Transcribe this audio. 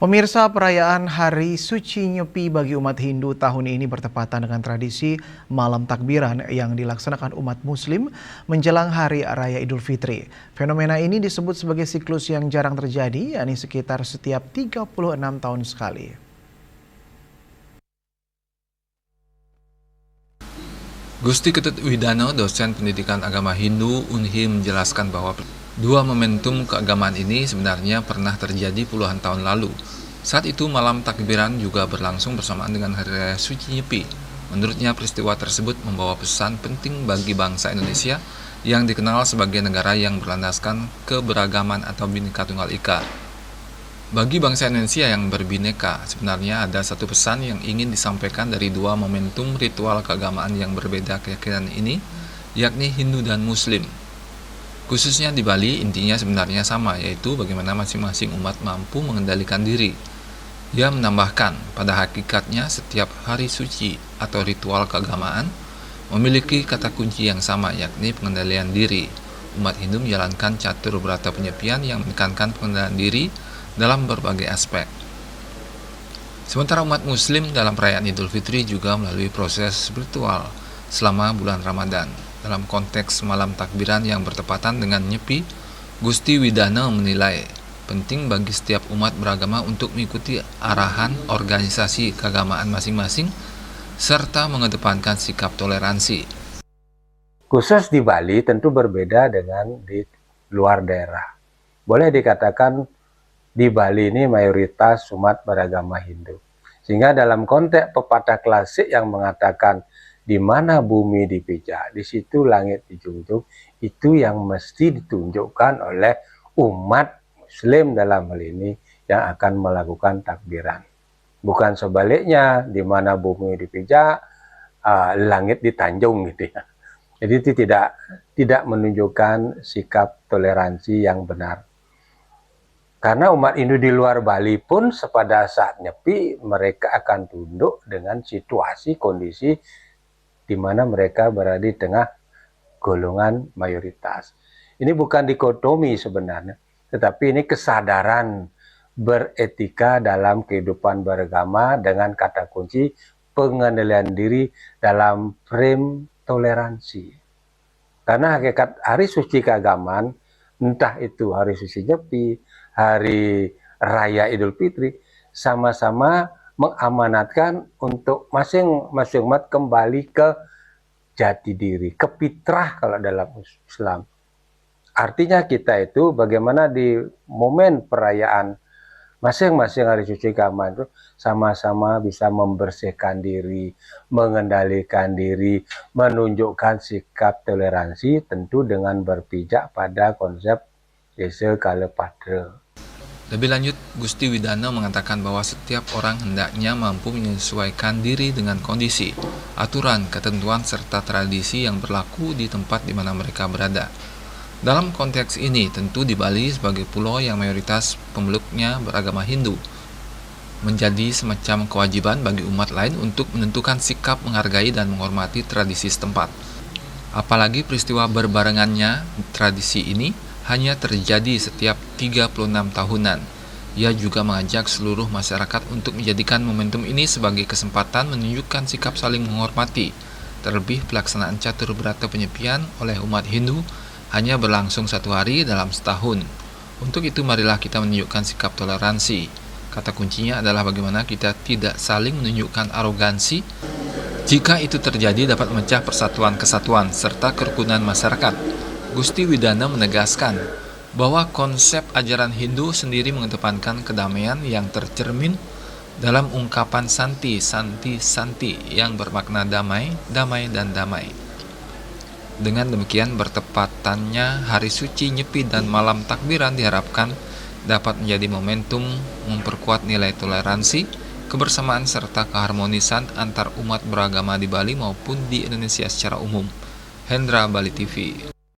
Pemirsa, perayaan Hari Suci Nyepi bagi umat Hindu tahun ini bertepatan dengan tradisi Malam Takbiran yang dilaksanakan umat Muslim menjelang Hari Raya Idul Fitri. Fenomena ini disebut sebagai siklus yang jarang terjadi, yakni sekitar setiap 36 tahun sekali. Gusti Ketut Widano, dosen pendidikan agama Hindu UNHI, menjelaskan bahwa dua momentum keagamaan ini sebenarnya pernah terjadi puluhan tahun lalu. Saat itu malam takbiran juga berlangsung bersamaan dengan Hari Raya Suci Nyepi. Menurutnya peristiwa tersebut membawa pesan penting bagi bangsa Indonesia yang dikenal sebagai negara yang berlandaskan keberagaman atau Bhinneka Tunggal Ika. Bagi bangsa Indonesia yang berbineka, sebenarnya ada satu pesan yang ingin disampaikan dari dua momentum ritual keagamaan yang berbeda keyakinan ini, yakni Hindu dan Muslim. Khususnya di Bali, intinya sebenarnya sama, yaitu bagaimana masing-masing umat mampu mengendalikan diri. Ia menambahkan, pada hakikatnya setiap hari suci atau ritual keagamaan memiliki kata kunci yang sama, yakni pengendalian diri. Umat Hindu menjalankan catur berata penyepian yang menekankan pengendalian diri dalam berbagai aspek. Sementara umat Muslim dalam perayaan Idul Fitri juga melalui proses spiritual selama bulan Ramadan. Dalam konteks malam takbiran yang bertepatan dengan Nyepi, Gusti Widano menilai penting bagi setiap umat beragama untuk mengikuti arahan organisasi keagamaan masing-masing serta mengedepankan sikap toleransi. Khusus di Bali tentu berbeda dengan di luar daerah. Boleh dikatakan di Bali ini mayoritas umat beragama Hindu. Sehingga dalam konteks pepatah klasik yang mengatakan di mana bumi dipijak, di situ langit dijunjung, itu yang mesti ditunjukkan oleh umat Muslim dalam hal ini yang akan melakukan takbiran. Bukan sebaliknya, di mana bumi dipijak, langit ditanjung gitu ya. Jadi itu tidak menunjukkan sikap toleransi yang benar. Karena umat Hindu di luar Bali pun pada saat Nyepi mereka akan tunduk dengan situasi kondisi di mana mereka berada di tengah golongan mayoritas. Ini bukan dikotomi sebenarnya, tetapi ini kesadaran beretika dalam kehidupan beragama dengan kata kunci pengendalian diri dalam frame toleransi. Karena hakikat hari suci keagamaan, entah itu hari suci Nyepi, hari Raya Idul Fitri, sama-sama mengamanatkan untuk masing-masing umat kembali ke jati diri, ke fitrah kalau dalam Islam. Artinya kita itu bagaimana di momen perayaan masing-masing hari suci keagamaan itu sama-sama bisa membersihkan diri, mengendalikan diri, menunjukkan sikap toleransi tentu dengan berpijak pada konsep Desa Kalepadra. Lebih lanjut, Gusti Widano mengatakan bahwa setiap orang hendaknya mampu menyesuaikan diri dengan kondisi, aturan, ketentuan, serta tradisi yang berlaku di tempat di mana mereka berada. Dalam konteks ini, tentu di Bali sebagai pulau yang mayoritas pemeluknya beragama Hindu, menjadi semacam kewajiban bagi umat lain untuk menentukan sikap menghargai dan menghormati tradisi setempat. Apalagi peristiwa berbarengannya tradisi ini hanya terjadi setiap 36 tahunan. Ia juga mengajak seluruh masyarakat untuk menjadikan momentum ini sebagai kesempatan menunjukkan sikap saling menghormati. Terlebih pelaksanaan catur berata penyepian oleh umat Hindu hanya berlangsung 1 hari dalam setahun. Untuk itu marilah kita menunjukkan sikap toleransi. Kata kuncinya adalah bagaimana kita tidak saling menunjukkan arogansi. Jika itu terjadi dapat memecah persatuan kesatuan serta kerukunan masyarakat. Gusti Widano menegaskan bahwa konsep ajaran Hindu sendiri mengedepankan kedamaian yang tercermin dalam ungkapan santi, santi, santi yang bermakna damai, damai, dan damai. Dengan demikian bertepatannya Hari Suci Nyepi dan Malam Takbiran diharapkan dapat menjadi momentum memperkuat nilai toleransi, kebersamaan, serta keharmonisan antar umat beragama di Bali maupun di Indonesia secara umum. Hendra, Bali TV.